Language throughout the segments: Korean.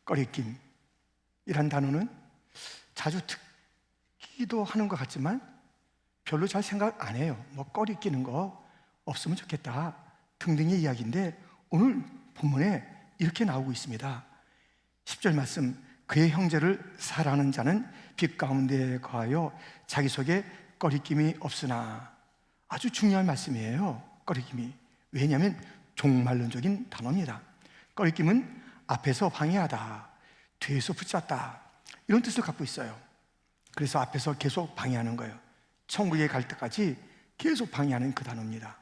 꺼리낌이란 단어는 자주 듣기도 하는 것 같지만 별로 잘 생각 안 해요. 뭐 꺼리끼는 거 없으면 좋겠다 등등의 이야기인데, 오늘 본문에 이렇게 나오고 있습니다. 10절 말씀, 그의 형제를 사랑하는 자는 빛 가운데 거하여 자기 속에 꺼리낌이 없으나. 아주 중요한 말씀이에요. 꺼리낌이. 왜냐하면 종말론적인 단어입니다. 꺼리낌은 앞에서 방해하다, 뒤에서 붙잡다, 이런 뜻을 갖고 있어요. 그래서 앞에서 계속 방해하는 거예요. 천국에 갈 때까지 계속 방해하는 그 단어입니다.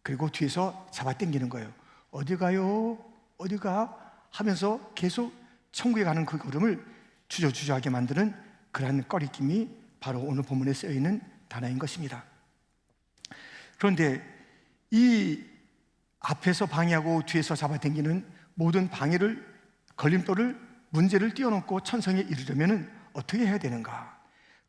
그리고 뒤에서 잡아당기는 거예요. 어디 가요? 어디 가? 하면서 계속 천국에 가는 그 걸음을 주저주저하게 만드는 그러한 꺼리낌이 바로 오늘 본문에 쓰여있는 단어인 것입니다. 그런데 이 앞에서 방해하고 뒤에서 잡아당기는 모든 방해를, 걸림돌을, 문제를 뛰어넘고 천성에 이르려면 어떻게 해야 되는가?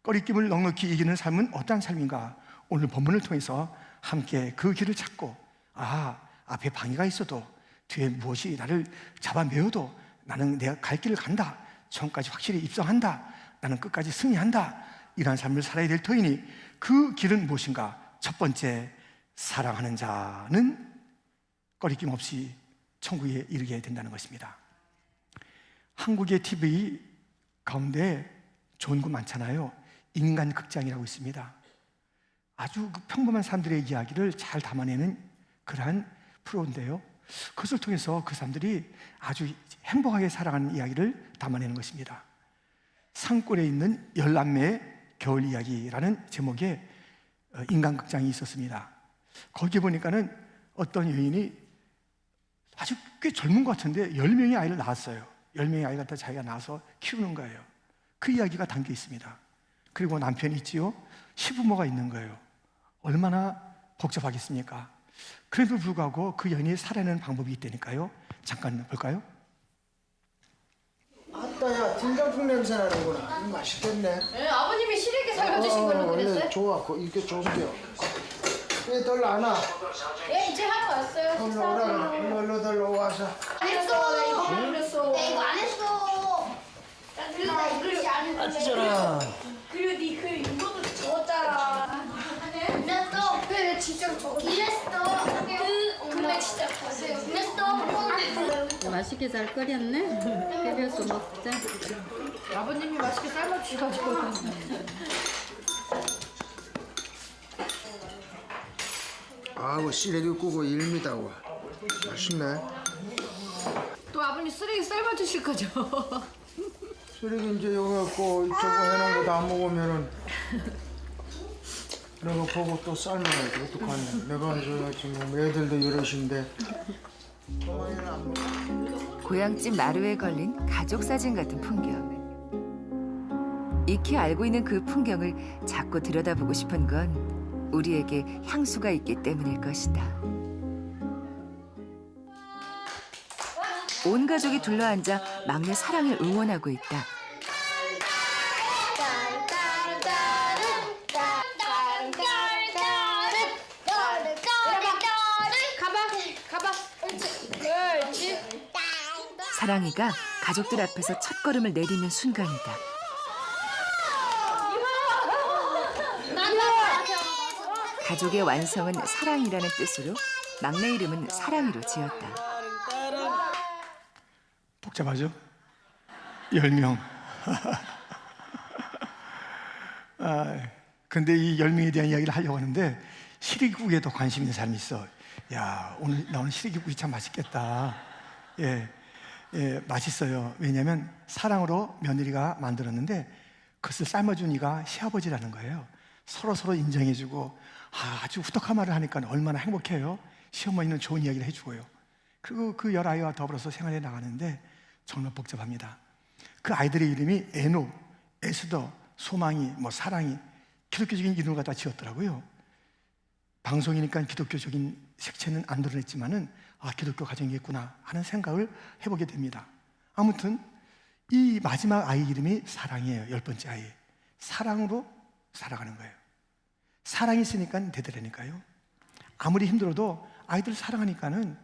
꺼리낌을 넉넉히 이기는 삶은 어떠한 삶인가? 오늘 본문을 통해서 함께 그 길을 찾고, 앞에 방해가 있어도 뒤에 무엇이 나를 잡아매어도 나는 내가 갈 길을 간다, 처음까지 확실히 입성한다, 나는 끝까지 승리한다, 이러한 삶을 살아야 될 터이니 그 길은 무엇인가? 첫 번째, 사랑하는 자는 꺼리낌 없이 천국에 이르게 된다는 것입니다. 한국의 TV 가운데 좋은 거 많잖아요. 인간극장이라고 있습니다. 아주 평범한 사람들의 이야기를 잘 담아내는 그러한 프로인데요, 그것을 통해서 그 사람들이 아주 행복하게 살아가는 이야기를 담아내는 것입니다. 산골에 있는 11매의 겨울 이야기라는 제목의 인간극장이 있었습니다. 거기 보니까는 어떤 여인이 아주 꽤 젊은 것 같은데 10명의 아이를 낳았어요. 10명의 아이를 갖다 자기가 낳아서 키우는 거예요. 그 이야기가 담겨 있습니다. 그리고 남편이 있지요, 시부모가 있는 거예요. 얼마나 복잡하겠습니까? 그래도 불구하고 그 연인이 살아내는 방법이 있다니까요. 잠깐 볼까요? 아따야, 된장국 냄새 나는구나. 맛있겠네. 네, 아버님이 시래기 삶아주신 걸로 원래 그랬어요? 좋아, 이게 좋은데요. 얘들 안 와. 예, 이제 하고 왔어요. 얼른 오라 그래. 얼른 와서. 안 했어. 나 이거 안 그랬어. 나 이거 안 했어. 그리고 나 이거 안 했어. 아시잖아. 그리고 니그 이것도 적었잖아. 그랬어. 그래 진짜 저거. 이랬어. 근데 진짜 봤어요. 그랬어. 맛있게 잘 끓였네. 끓여서 먹자. 아버님이 맛있게 삶아주셔가지고. 아우, 시래기 꾸고 일미다고. 맛있네. 또 아버님 쓰레기 삶아주실 거죠? 시래기 이제 여기 갖고 저거 해놓은 거 다 먹으면은 내가 보고 또 삶아야지. 어떡하냐. 내가 이제 지금 애들도 이러신데. 고향집 마루에 걸린 가족 사진 같은 풍경. 익히 알고 있는 그 풍경을 자꾸 들여다보고 싶은 건 우리에게 향수가 있기 때문일 것이다. 온 가족이 둘러앉아 막내 사랑을 응원하고 있다. 가봐. 그렇지. 사랑이가 가족들 앞에서 첫걸음을 내딛는 순간이다. 가족의 완성은 사랑이라는 뜻으로 막내 이름은 사랑이로 지었다. 복잡하죠? 10명. 근데 이 10명에 대한 이야기를 하려고 하는데 시래기국에도 관심 있는 사람이 있어. 야, 오늘 나오는 시래기국이 참 맛있겠다. 예, 맛있어요. 왜냐하면 사랑으로 며느리가 만들었는데 그것을 삶아준 이가 시아버지라는 거예요. 서로 인정해주고 아주 후덕한 말을 하니까 얼마나 행복해요. 시어머니는 좋은 이야기를 해주고요. 그리고 그 10아이와 더불어서 생활해 나가는데 정말 복잡합니다. 그 아이들의 이름이 에노, 에스더, 소망이, 사랑이, 기독교적인 이름을 갖다 지었더라고요. 방송이니까 기독교적인 색채는 안 드러냈지만은 기독교 가정이겠구나 하는 생각을 해보게 됩니다. 아무튼 이 마지막 아이 이름이 사랑이에요. 10번째 아이. 사랑으로 살아가는 거예요. 사랑이 있으니까 되더라니까요. 아무리 힘들어도 아이들 사랑하니까는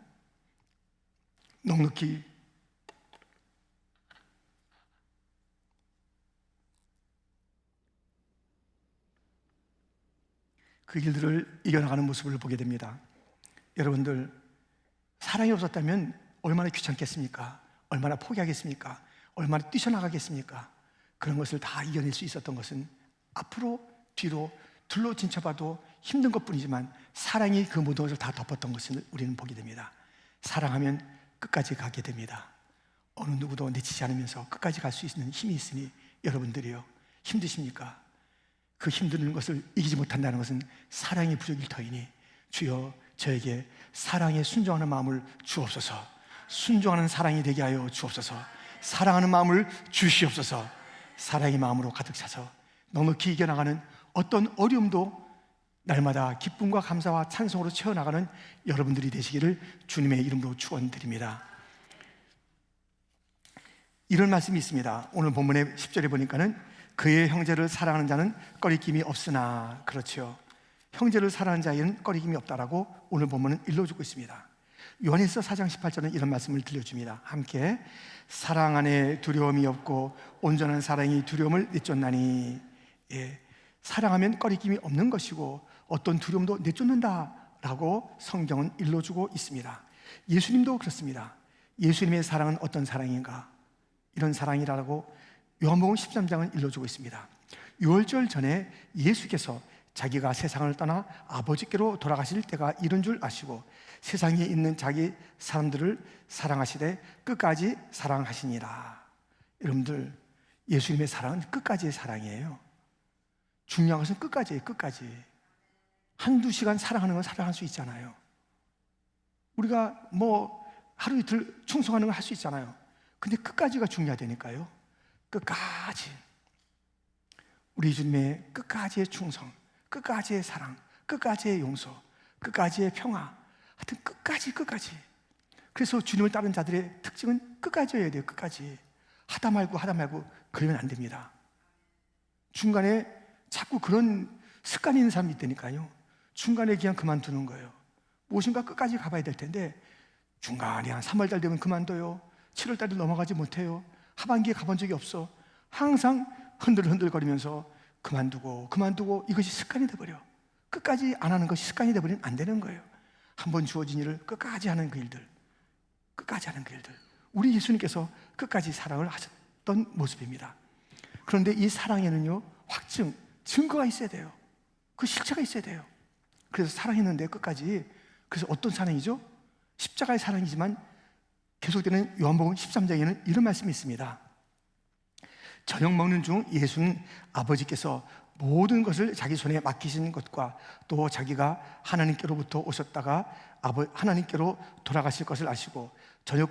넉넉히 그 길들을 이겨나가는 모습을 보게 됩니다. 여러분들, 사랑이 없었다면 얼마나 귀찮겠습니까? 얼마나 포기하겠습니까? 얼마나 뛰쳐나가겠습니까? 그런 것을 다 이겨낼 수 있었던 것은 앞으로 뒤로 둘로 진쳐봐도 힘든 것뿐이지만 사랑이 그 모든 것을 다 덮었던 것을 우리는 보게 됩니다. 사랑하면 끝까지 가게 됩니다. 어느 누구도 내치지 않으면서 끝까지 갈 수 있는 힘이 있으니 여러분들이요, 힘드십니까? 그 힘든 것을 이기지 못한다는 것은 사랑의 부족일 터이니 주여 저에게 사랑에 순종하는 마음을 주옵소서. 순종하는 사랑이 되게 하여 주옵소서. 사랑하는 마음을 주시옵소서. 사랑의 마음으로 가득 차서 넉넉히 이겨나가는 어떤 어려움도 날마다 기쁨과 감사와 찬송으로 채워나가는 여러분들이 되시기를 주님의 이름으로 축원드립니다. 이런 말씀이 있습니다. 오늘 본문의 10절에 보니까는 그의 형제를 사랑하는 자는 꺼리낌이 없으나, 그렇죠, 형제를 사랑하는 자에는 꺼리낌이 없다라고 오늘 본문은 일러주고 있습니다. 요한일서 4장 18절은 이런 말씀을 들려줍니다. 함께 사랑 안에 두려움이 없고 온전한 사랑이 두려움을 내쫓나니, 사랑하면 꺼리낌이 없는 것이고 어떤 두려움도 내쫓는다라고 성경은 일러주고 있습니다. 예수님도 그렇습니다. 예수님의 사랑은 어떤 사랑인가? 이런 사랑이라고 요한복음 13장은 일러주고 있습니다. 유월절 전에 예수께서 자기가 세상을 떠나 아버지께로 돌아가실 때가 이른 줄 아시고 세상에 있는 자기 사람들을 사랑하시되 끝까지 사랑하시니라. 여러분들, 예수님의 사랑은 끝까지의 사랑이에요. 중요한 것은 끝까지예요. 끝까지. 한두 시간 사랑하는 건 사랑할 수 있잖아요. 우리가 뭐 하루 이틀 충성하는 걸 할 수 있잖아요. 근데 끝까지가 중요하다니까요. 끝까지. 우리 주님의 끝까지의 충성, 끝까지의 사랑, 끝까지의 용서, 끝까지의 평화, 하여튼 끝까지. 그래서 주님을 따르는 자들의 특징은 끝까지여야 돼요. 끝까지. 하다 말고 그러면 안 됩니다. 중간에 자꾸 그런 습관이 있는 사람이 있다니까요. 중간에 그냥 그만두는 거예요. 무엇인가 끝까지 가봐야 될 텐데 중간에 한 3월달 되면 그만둬요. 7월달에 넘어가지 못해요. 하반기에 가본 적이 없어. 항상 흔들거리면서 그만두고 이것이 습관이 돼버려. 끝까지 안 하는 것이 습관이 돼버리면 안 되는 거예요. 한번 주어진 일을 끝까지 하는 그 일들, 우리 예수님께서 끝까지 사랑을 하셨던 모습입니다. 그런데 이 사랑에는요, 증거가 있어야 돼요. 그 실체가 있어야 돼요. 그래서 사랑했는데 끝까지. 그래서 어떤 사랑이죠? 십자가의 사랑이지만 계속되는 요한복음 13장에는 이런 말씀이 있습니다. 저녁 먹는 중 예수는 아버지께서 모든 것을 자기 손에 맡기신 것과 또 자기가 하나님께로부터 오셨다가 하나님께로 돌아가실 것을 아시고 저녁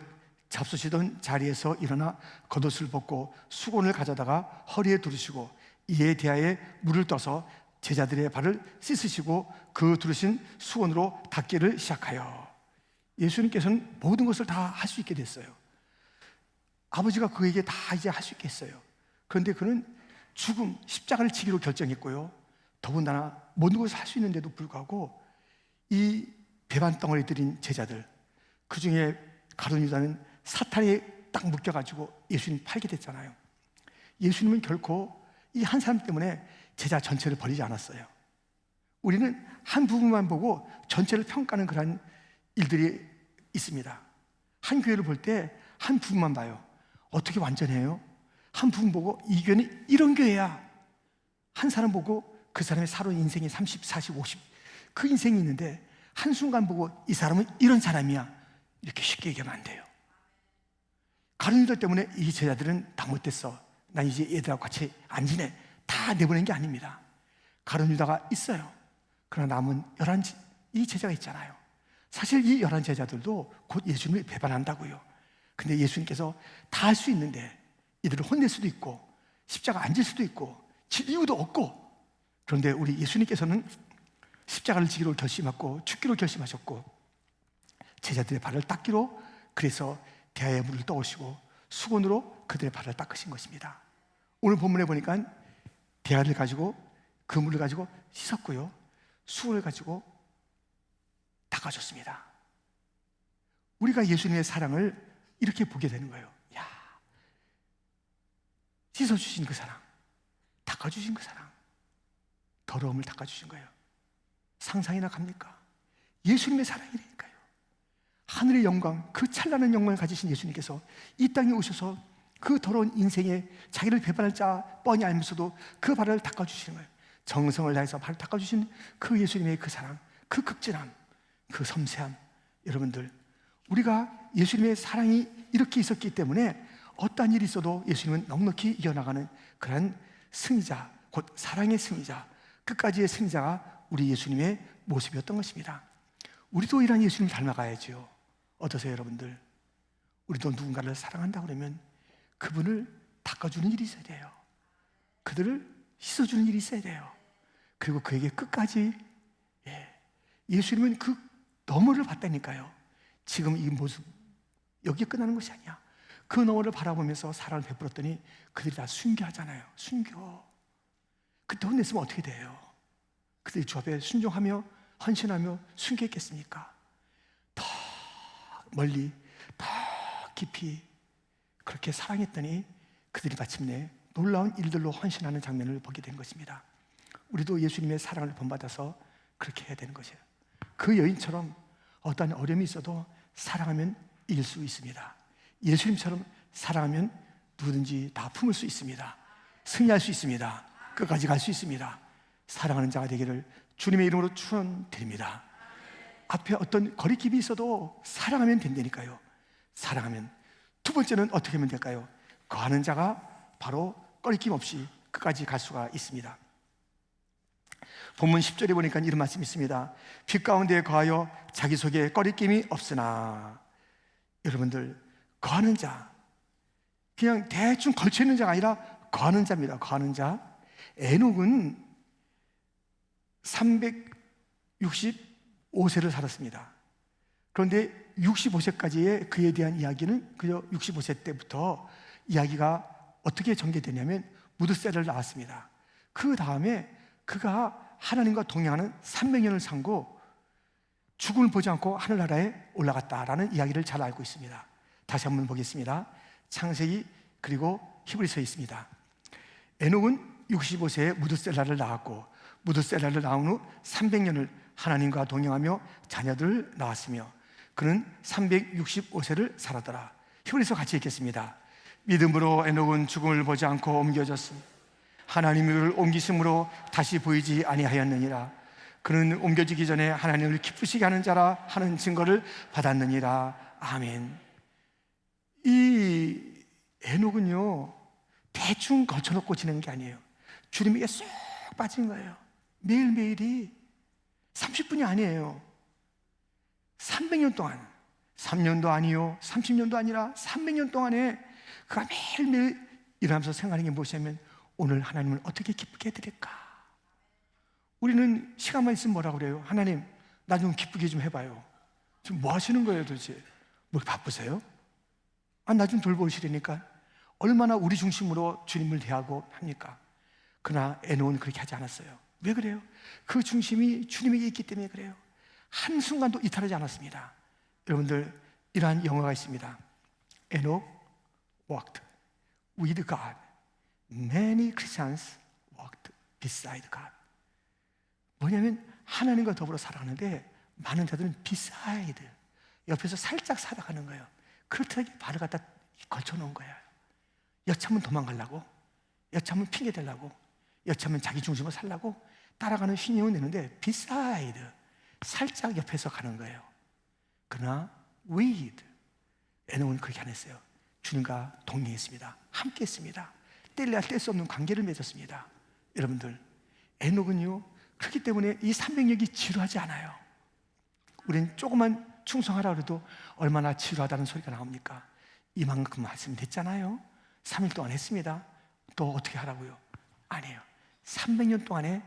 잡수시던 자리에서 일어나 겉옷을 벗고 수건을 가져다가 허리에 두르시고 이에 대하여 물을 떠서 제자들의 발을 씻으시고 그 두르신 수건으로 닦기를 시작하여. 예수님께서는 모든 것을 다 할 수 있게 됐어요. 아버지가 그에게 다 이제 할 수 있게 했어요. 그런데 그는 죽음, 십자가를 지기로 결정했고요. 더군다나 모든 것을 할 수 있는데도 불구하고 이 배반 덩어리 들인 제자들, 그 중에 가룟 유다는 사탄에 딱 묶여가지고 예수님 팔게 됐잖아요. 예수님은 결코 이 한 사람 때문에 제자 전체를 버리지 않았어요. 우리는 한 부분만 보고 전체를 평가하는 그런 일들이 있습니다. 한 교회를 볼 때 한 부분만 봐요. 어떻게 완전해요? 한 부분 보고 이 교회는 이런 교회야. 한 사람 보고 그 사람의 살아온 인생이 30, 40, 50 그 인생이 있는데 한순간 보고 이 사람은 이런 사람이야. 이렇게 쉽게 얘기하면 안 돼요. 가룟 유다 때문에 이 제자들은 다 못됐어. 난 이제 얘들하고 같이 안 지내. 다 내보낸 게 아닙니다. 가룟 유다가 있어요. 그러나 남은 11 이 제자가 있잖아요. 사실 이 11 제자들도 곧 예수님을 배반한다고요. 근데 예수님께서 다 할 수 있는데 이들을 혼낼 수도 있고 십자가 앉을 수도 있고 질 이유도 없고, 그런데 우리 예수님께서는 십자가를 지기로 결심하고 죽기로 결심하셨고 제자들의 발을 닦기로, 그래서 대야의 물을 떠오시고 수건으로 그들의 발을 닦으신 것입니다. 오늘 본문에 보니까 대야를 가지고 그 물을 가지고 씻었고요, 수건을 가지고 닦아줬습니다. 우리가 예수님의 사랑을 이렇게 보게 되는 거예요. 야, 씻어주신 그 사랑, 닦아주신 그 사랑, 더러움을 닦아주신 거예요. 상상이나 갑니까? 예수님의 사랑이니까요. 하늘의 영광, 그 찬란한 영광을 가지신 예수님께서 이 땅에 오셔서 그 더러운 인생에 자기를 배반할 자 뻔히 알면서도 그 발을 닦아주시는 거예요. 정성을 다해서 발을 닦아주신 그 예수님의 그 사랑, 그 극진함, 그 섬세함. 여러분들, 우리가 예수님의 사랑이 이렇게 있었기 때문에 어떠한 일이 있어도 예수님은 넉넉히 이겨나가는 그런 승리자, 곧 사랑의 승리자, 끝까지의 승리자가 우리 예수님의 모습이었던 것입니다. 우리도 이런 예수님을 닮아가야죠. 어떠세요, 여러분들? 우리도 누군가를 사랑한다 그러면 그분을 닦아주는 일이 있어야 돼요. 그들을 씻어주는 일이 있어야 돼요. 그리고 그에게 끝까지, 예수님은 그 너머를 봤다니까요. 지금 이 모습, 여기에 끝나는 것이 아니야. 그 너머를 바라보면서 사랑을 베풀었더니 그들이 다 순교하잖아요. 순교. 그때 혼냈으면 어떻게 돼요? 그들이 주 앞에 순종하며 헌신하며 순교했겠습니까? 더 멀리, 더 깊이 그렇게 사랑했더니 그들이 마침내 놀라운 일들로 헌신하는 장면을 보게 된 것입니다. 우리도 예수님의 사랑을 본받아서 그렇게 해야 되는 것이에요. 그 여인처럼 어떠한 어려움이 있어도 사랑하면 이길 수 있습니다. 예수님처럼 사랑하면 누구든지 다 품을 수 있습니다. 승리할 수 있습니다. 끝까지 갈 수 있습니다. 사랑하는 자가 되기를 주님의 이름으로 축원드립니다. 앞에 어떤 거리낌이 있어도 사랑하면 된다니까요. 사랑하면. 두 번째는 어떻게 하면 될까요? 거하는 자가 바로 거리낌 없이 끝까지 갈 수가 있습니다. 본문 10절에 보니까 이런 말씀이 있습니다. 빛 가운데 거하여 자기 속에 거리낌이 없으나. 여러분들, 거하는 자, 그냥 대충 걸쳐있는 자가 아니라 거하는 자입니다. 거하는 자. 에녹은 365세를 살았습니다. 그런데 65세까지의 그에 대한 이야기는 그저 65세 때부터 이야기가 어떻게 전개되냐면 무드셀을 낳았습니다. 그 다음에 그가 하나님과 동행하는 300년을 살고 죽음을 보지 않고 하늘나라에 올라갔다라는 이야기를 잘 알고 있습니다. 다시 한번 보겠습니다. 창세기 그리고 히브리서에 있습니다. 에녹은 65세에 무드셀라를 낳았고 무드셀라를 낳은 후 300년을 하나님과 동행하며 자녀들을 낳았으며 그는 365세를 살았더라. 히브리서 같이 읽겠습니다. 믿음으로 에녹은 죽음을 보지 않고 옮겨졌음. 하나님을 옮기심으로 다시 보이지 아니하였느니라. 그는 옮겨지기 전에 하나님을 기쁘시게 하는 자라 하는 증거를 받았느니라. 아멘. 이 에녹은요 대충 걸쳐놓고 지내는 게 아니에요. 주님에게 쏙 빠진 거예요. 매일매일이 30분이 아니에요. 300년 동안, 3년도 아니요 30년도 아니라 300년 동안에 그가 매일매일 일어나면서 생각하는 게 무엇이냐면 오늘 하나님을 어떻게 기쁘게 해드릴까. 우리는 시간만 있으면 뭐라고 그래요? 하나님 나 좀 기쁘게 좀 해봐요. 지금 뭐 하시는 거예요 도대체? 뭐 바쁘세요? 나 좀 돌보시려니까. 얼마나 우리 중심으로 주님을 대하고 합니까? 그러나 에녹은 그렇게 하지 않았어요. 왜 그래요? 그 중심이 주님에게 있기 때문에 그래요. 한순간도 이탈하지 않았습니다. 여러분들 이러한 영화가 있습니다. 에녹 walked with God. Many Christians walked beside God. 뭐냐면 하나님과 더불어 살아가는데 많은 자들은 beside, 옆에서 살짝 살아가는 거예요. 그렇게 발을 갖다 걸쳐놓은 거예요. 여차하면 도망가려고, 여차하면 핑계 대려고, 여차하면 자기 중심으로 살려고 따라가는 신용을 내는데 beside, 살짝 옆에서 가는 거예요. 그러나 with, 에녹은 그렇게 안 했어요. 주님과 동행했습니다. 함께 했습니다. 뗄래야 뗄 수 없는 관계를 맺었습니다. 여러분들, 에녹은요 그렇기 때문에 이 300년이 지루하지 않아요. 우린 조금만 충성하라 그래도 얼마나 지루하다는 소리가 나옵니까? 이만큼 말씀됐잖아요. 3일 동안 했습니다. 또 어떻게 하라고요? 아니에요. 300년 동안에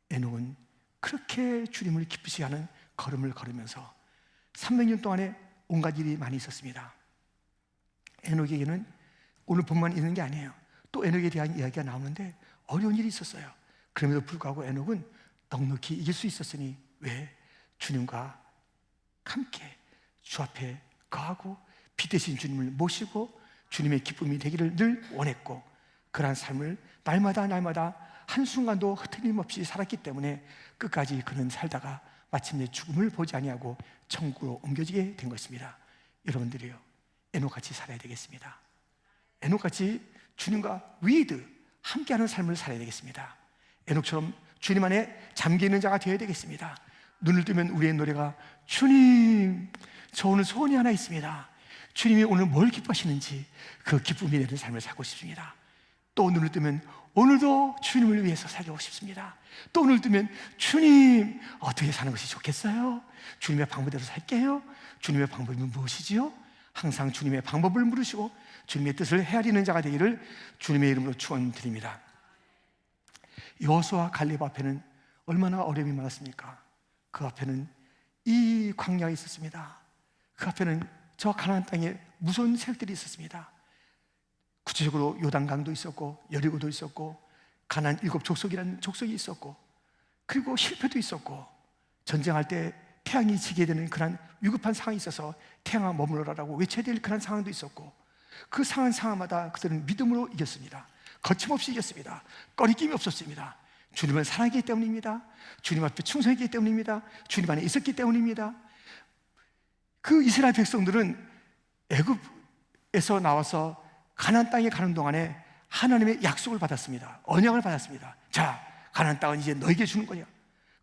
에녹은 그렇게 주님을 기쁘시게 하는 걸음을 걸으면서 300년 동안에 온갖 일이 많이 있었습니다. 에녹에게는 오늘 본만 있는 게 아니에요. 또 에녹에 대한 이야기가 나오는데 어려운 일이 있었어요. 그럼에도 불구하고 에녹은 넉넉히 이길 수 있었으니 왜? 주님과 함께 주 앞에 거하고 빛 대신 주님을 모시고 주님의 기쁨이 되기를 늘 원했고 그러한 삶을 날마다 한순간도 흐트림없이 살았기 때문에 끝까지 그는 살다가 마침내 죽음을 보지 아니하고 천국으로 옮겨지게 된 것입니다. 여러분들이요, 에녹같이 살아야 되겠습니다. 에녹같이 주님과 위드 함께하는 삶을 살아야 되겠습니다. 에녹처럼 주님 안에 잠겨있는 자가 되어야 되겠습니다. 눈을 뜨면 우리의 노래가 주님, 저 오늘 소원이 하나 있습니다. 주님이 오늘 뭘 기뻐하시는지 그 기쁨이 되는 삶을 살고 싶습니다. 또 눈을 뜨면 오늘도 주님을 위해서 살고 싶습니다. 또 눈을 뜨면 주님, 어떻게 사는 것이 좋겠어요? 주님의 방법대로 살게요. 주님의 방법이 무엇이지요? 항상 주님의 방법을 물으시고 주님의 뜻을 헤아리는 자가 되기를 주님의 이름으로 축원드립니다. 여호수아 갈렙 앞에는 얼마나 어려움이 많았습니까? 그 앞에는 이 광야가 있었습니다. 그 앞에는 저 가나안 땅에 무서운 세력들이 있었습니다. 구체적으로 요단강도 있었고 여리고도 있었고 가나안 7 족속이라는 족속이 있었고 그리고 실패도 있었고 전쟁할 때 태양이 지게 되는 그런 위급한 상황이 있어서 태양아 머물러라라고 외쳐야 될 그런 상황도 있었고 그 상황마다 그들은 믿음으로 이겼습니다. 거침없이 이겼습니다. 꺼리낌이 없었습니다. 주님을 사랑했기 때문입니다. 주님 앞에 충성했기 때문입니다. 주님 안에 있었기 때문입니다. 그 이스라엘 백성들은 애굽에서 나와서 가나안 땅에 가는 동안에 하나님의 약속을 받았습니다. 언약을 받았습니다. 자, 가나안 땅은 이제 너에게 주는 거냐.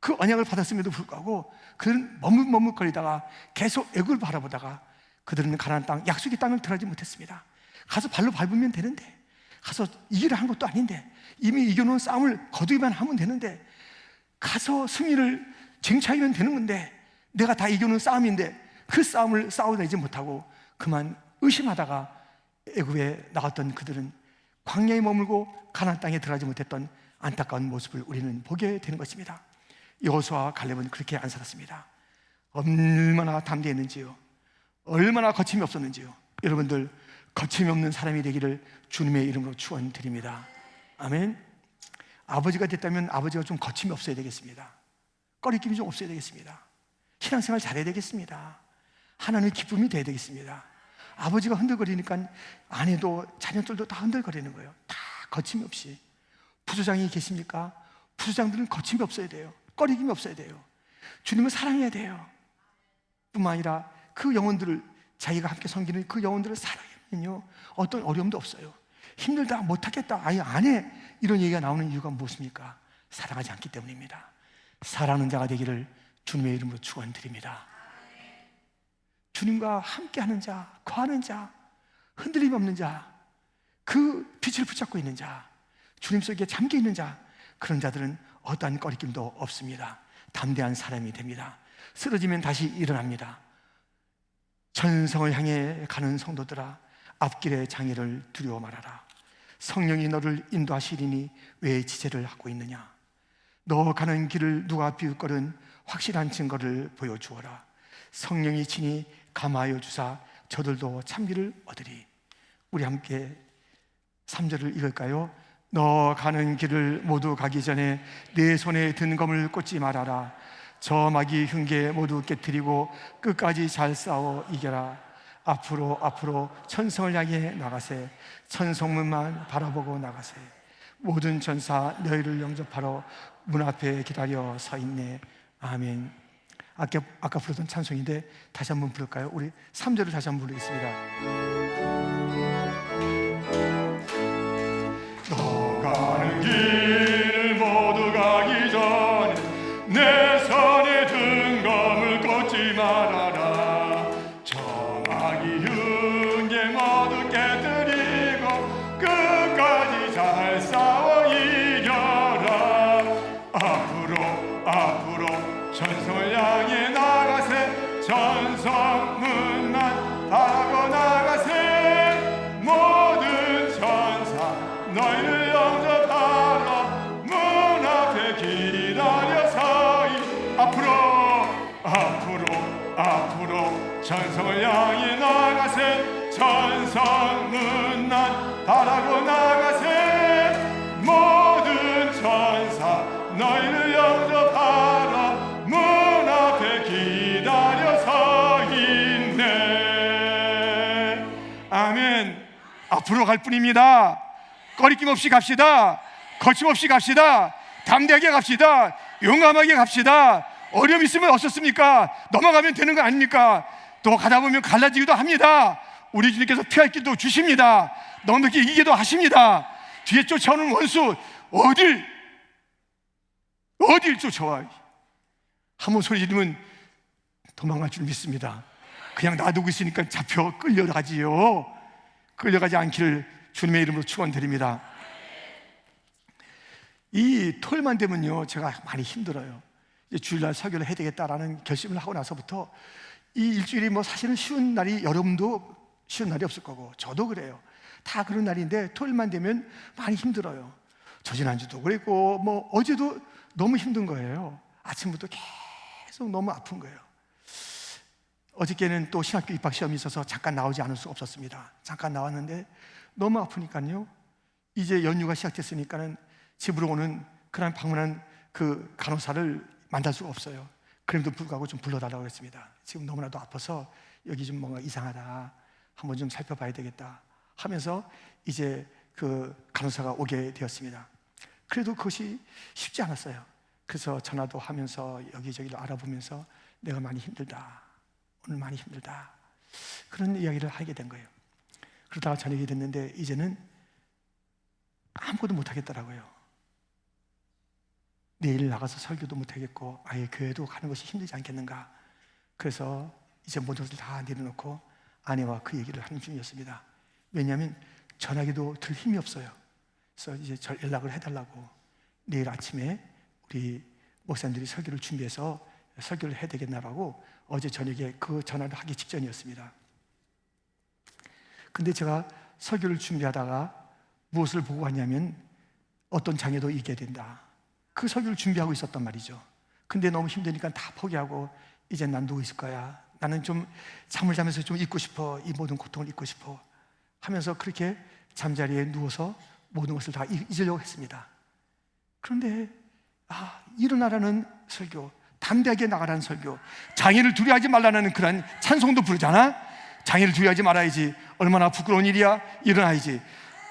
그 언약을 받았음에도 불구하고 그들은 머뭇머뭇거리다가 계속 애굽을 바라보다가 그들은 가나안 땅, 약속의 땅을 들어가지 못했습니다. 가서 발로 밟으면 되는데, 가서 이기려 한 것도 아닌데, 이미 이겨놓은 싸움을 거두기만 하면 되는데, 가서 승리를 쟁취하면 되는 건데, 내가 다 이겨놓은 싸움인데 그 싸움을 싸워내지 못하고 그만 의심하다가 애굽에 나갔던 그들은 광야에 머물고 가나안 땅에 들어가지 못했던 안타까운 모습을 우리는 보게 되는 것입니다. 여호수아와 갈렙은 그렇게 안 살았습니다. 얼마나 담대했는지요, 얼마나 거침이 없었는지요. 여러분들 거침이 없는 사람이 되기를 주님의 이름으로 축원드립니다. 아멘. 아버지가 됐다면 아버지가 좀 거침이 없어야 되겠습니다. 꺼리낌이 좀 없어야 되겠습니다. 신앙생활 잘해야 되겠습니다. 하나님의 기쁨이 돼야 되겠습니다. 아버지가 흔들거리니까 아내도 자녀들도 다 흔들거리는 거예요. 다 거침이 없이. 부조장이 계십니까? 부조장들은 거침이 없어야 돼요. 꺼리낌이 없어야 돼요. 주님을 사랑해야 돼요. 뿐만 아니라 그 영혼들을, 자기가 함께 섬기는 그 영혼들을 사랑하면요 어떤 어려움도 없어요. 힘들다, 못하겠다, 아예 안 해, 이런 얘기가 나오는 이유가 무엇입니까? 사랑하지 않기 때문입니다. 사랑하는 자가 되기를 주님의 이름으로 축원드립니다. 주님과 함께하는 자, 거하는 자, 흔들림 없는 자, 그 빛을 붙잡고 있는 자, 주님 속에 잠겨있는 자, 그런 자들은 어떠한 꺼리낌도 없습니다. 담대한 사람이 됩니다. 쓰러지면 다시 일어납니다. 천성을 향해 가는 성도들아, 앞길의 장애를 두려워 말아라. 성령이 너를 인도하시리니 왜 지체를 하고 있느냐. 너 가는 길을 누가 비웃거든 확실한 증거를 보여주어라. 성령이 친히 감하여 주사 저들도 참기를 얻으리. 우리 함께 3절을 읽을까요? 너 가는 길을 모두 가기 전에 내 손에 든 검을 꽂지 말아라. 저 마귀 흉계 모두 깨뜨리고 끝까지 잘 싸워 이겨라. 앞으로 천성을 향해 나가세. 천성문만 바라보고 나가세. 모든 천사 너희를 영접하러 문 앞에 기다려 서 있네. 아멘. 아까 부르던 찬송인데 다시 한번 부를까요? 우리 3절을 다시 한번 부르겠습니다. 너 가는 길 모두 가기 전에 내 손에 든 검을 꽂지 말아라. 저 마귀 흉계 모두 깨뜨리고 끝까지 잘 싸워 이겨라. 앞으로 천성을 향해 나가세. 천성문만 바라고 나가세. 모든 천사 너희를 영접하러 문 앞에 기다려 서이. 앞으로 천성을 향해 나가세. 천성문만 바라고 나가세. 모든 천사 너희를 영접하러 문 앞에 기다려 서 있네. 아멘. 앞으로 갈 뿐입니다. 꺼리낌 없이 갑시다. 거침없이 갑시다. 담대하게 갑시다. 용감하게 갑시다. 어려움 있으면 어떻습니까? 넘어가면 되는 거 아닙니까? 또 가다 보면 갈라지기도 합니다. 우리 주님께서 피할 길도 주십니다. 넉넉히 이기기도 하십니다. 뒤에 쫓아오는 원수 어딜 쫓아와. 한번 소리 지르면 도망갈 줄 믿습니다. 그냥 놔두고 있으니까 잡혀 끌려가지요. 끌려가지 않기를 주님의 이름으로 축원드립니다. 이 토요일만 되면요, 제가 많이 힘들어요. 이제 주일날 설교를 해야 되겠다라는 결심을 하고 나서부터 이 일주일이 뭐 사실은 쉬운 날이, 여러분도 쉬운 날이 없을 거고 저도 그래요. 다 그런 날인데 토요일만 되면 많이 힘들어요. 지난주도 그랬고 뭐 어제도 너무 힘든 거예요. 아침부터 계속 너무 아픈 거예요. 어저께는 또 신학교 입학 시험이 있어서 잠깐 나오지 않을 수 없었습니다. 잠깐 나왔는데 너무 아프니까요, 이제 연휴가 시작됐으니까는 집으로 오는 그런 방문한 그 간호사를 만날 수가 없어요. 그럼에도 불구하고 좀 불러달라고 했습니다. 지금 너무나도 아파서 여기 좀 뭔가 이상하다, 한번 좀 살펴봐야 되겠다 하면서 이제 그 간호사가 오게 되었습니다. 그래도 그것이 쉽지 않았어요. 그래서 전화도 하면서 여기저기를 알아보면서 내가 많이 힘들다, 오늘 많이 힘들다, 그런 이야기를 하게 된 거예요. 그러다가 저녁이 됐는데 이제는 아무것도 못하겠더라고요. 내일 나가서 설교도 못하겠고 아예 교회도 가는 것이 힘들지 않겠는가. 그래서 이제 모든 것을 다 내려놓고 아내와 그 얘기를 하는 중이었습니다. 왜냐하면 전화기도 들 힘이 없어요. 그래서 이제 연락을 해달라고, 내일 아침에 우리 목사님들이 설교를 준비해서 설교를 해야 되겠나라고 어제 저녁에 그 전화를 하기 직전이었습니다. 근데 제가 설교를 준비하다가 무엇을 보고 왔냐면 어떤 장애도 이기게 된다, 그 설교를 준비하고 있었단 말이죠. 근데 너무 힘드니까 다 포기하고 이제 난 누워 있을 거야, 나는 좀 잠을 자면서 좀 잊고 싶어, 이 모든 고통을 잊고 싶어 하면서 그렇게 잠자리에 누워서 모든 것을 다 잊으려고 했습니다. 그런데 일어나라는 설교, 담대하게 나가라는 설교, 장애를 두려워하지 말라는 그런 찬송도 부르잖아. 장애를 두려워하지 말아야지. 얼마나 부끄러운 일이야. 일어나야지.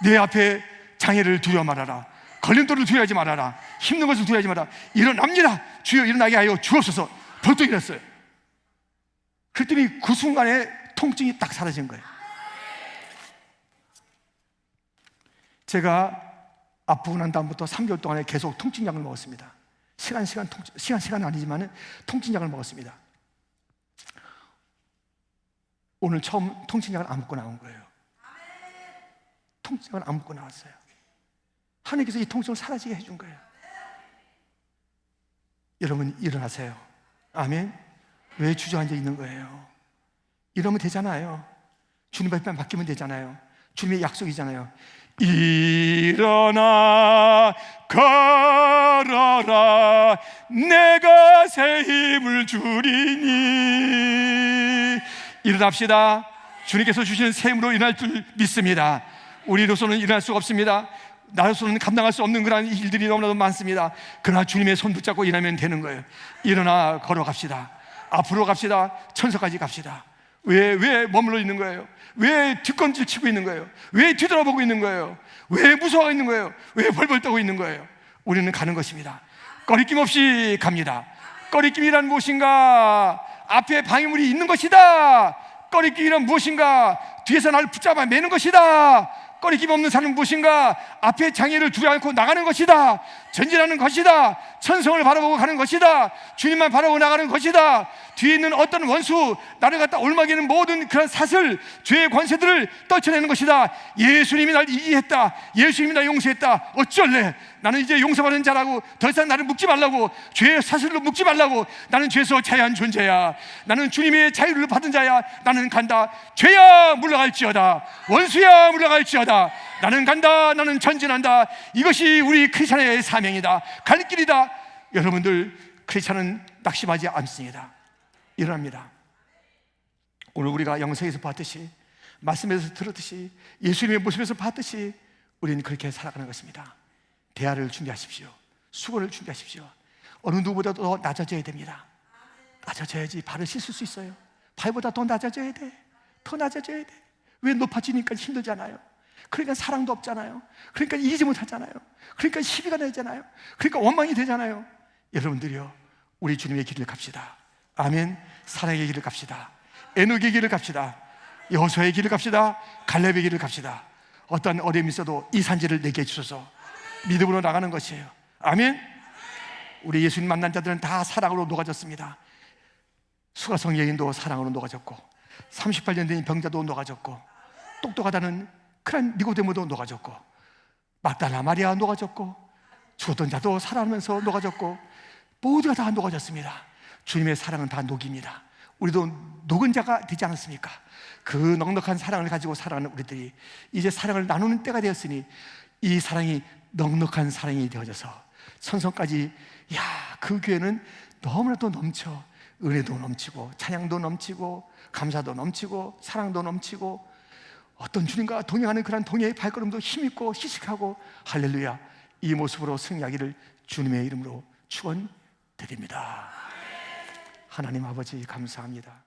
내 앞에 장애를 두려워 말아라. 걸림돌을 두려워하지 말아라. 힘든 것을 두려워하지 말아라. 일어납니다. 주여 일어나게 하여 주옵소서. 벌떡 일어났어요. 그랬더니 그 순간에 통증이 딱 사라진 거예요. 제가 아프고 난 다음부터 3개월 동안에 계속 통증약을 먹었습니다. 시간은 아니지만 통증약을 먹었습니다. 오늘 처음 통증약을 안 먹고 나온 거예요. 통증약을 안 먹고 나왔어요. 하나님께서 이 통증을 사라지게 해준 거예요. 여러분 일어나세요. 아멘. 왜 주저앉아 있는 거예요? 이러면 되잖아요. 주님 앞에 맡기면 되잖아요. 주님의 약속이잖아요. 일어나 걸어라, 내가 새 힘을 주리니. 일어납시다. 주님께서 주시는 새 힘으로 일어날 줄 믿습니다. 우리로서는 일어날 수가 없습니다. 나로서는 감당할 수 없는 그런 일들이 너무나도 많습니다. 그러나 주님의 손 붙잡고 일하면 되는 거예요. 일어나 걸어갑시다. 앞으로 갑시다. 천사까지 갑시다. 왜 머물러 있는 거예요? 왜 뒷걸음질 치고 있는 거예요? 왜 뒤돌아보고 있는 거예요? 왜 무서워하고 있는 거예요? 왜 벌벌 떠고 있는 거예요? 우리는 가는 것입니다. 꺼리낌 없이 갑니다. 꺼리낌이란 무엇인가? 앞에 방해물이 있는 것이다. 꺼리낌이란 무엇인가? 뒤에서 나를 붙잡아 매는 것이다. 꺼리낌 없는 사람은 무엇인가? 앞에 장애를 두지 않고 나가는 것이다. 전진하는 것이다. 천성을 바라보고 가는 것이다. 주님만 바라보고 나가는 것이다. 뒤에 있는 어떤 원수, 나를 갖다 올마기는 모든 그런 사슬, 죄의 권세들을 떨쳐내는 것이다. 예수님이 날 이기했다. 예수님이 날 용서했다. 어쩔래? 나는 이제 용서받은 자라고, 더 이상 나를 묶지 말라고, 죄의 사슬로 묶지 말라고. 나는 죄에서 자유한 존재야. 나는 주님의 자유를 받은 자야. 나는 간다. 죄야 물러갈지어다. 원수야 물러갈지어다. 나는 간다. 나는 전진한다. 이것이 우리 크리스찬의 사명이다. 갈 길이다. 여러분들, 크리스찬은 낙심하지 않습니다. 일어납니다. 오늘 우리가 영상에서 봤듯이, 말씀에서 들었듯이, 예수님의 모습에서 봤듯이 우리는 그렇게 살아가는 것입니다. 대화를 준비하십시오. 수고를 준비하십시오. 어느 누구보다도 더 낮아져야 됩니다. 낮아져야지 발을 씻을 수 있어요. 발보다 더 낮아져야 돼. 더 낮아져야 돼. 왜 높아지니까 힘들잖아요. 그러니까 사랑도 없잖아요. 그러니까 이기지 못하잖아요. 그러니까 시비가 나잖아요. 그러니까 원망이 되잖아요. 여러분들이요, 우리 주님의 길을 갑시다. 아멘. 사랑의 길을 갑시다. 에녹의 길을 갑시다. 여호수아의 길을 갑시다. 갈렙의 길을 갑시다. 어떤 어려움이 있어도 이 산지를 내게 주셔서 믿음으로 나가는 것이에요. 아멘. 우리 예수님 만난 자들은 다 사랑으로 녹아졌습니다. 수가성 여인도 사랑으로 녹아졌고, 38년 된 병자도 녹아졌고, 똑똑하다는 그런 니고데모도 녹아졌고, 막달라 마리아 녹아졌고, 죽었던 자도 살아나면서 녹아졌고, 모두가 다 녹아졌습니다. 주님의 사랑은 다 녹입니다. 우리도 녹은 자가 되지 않았습니까? 그 넉넉한 사랑을 가지고 살아가는 우리들이 이제 사랑을 나누는 때가 되었으니, 이 사랑이 넉넉한 사랑이 되어져서 천성까지, 야, 그 교회는 너무나도 넘쳐. 은혜도 넘치고, 찬양도 넘치고, 감사도 넘치고, 사랑도 넘치고, 어떤 주님과 동행하는 그런 동행의 발걸음도 힘있고 희식하고, 할렐루야, 이 모습으로 승리하기를 주님의 이름으로 축원드립니다. 하나님 아버지 감사합니다.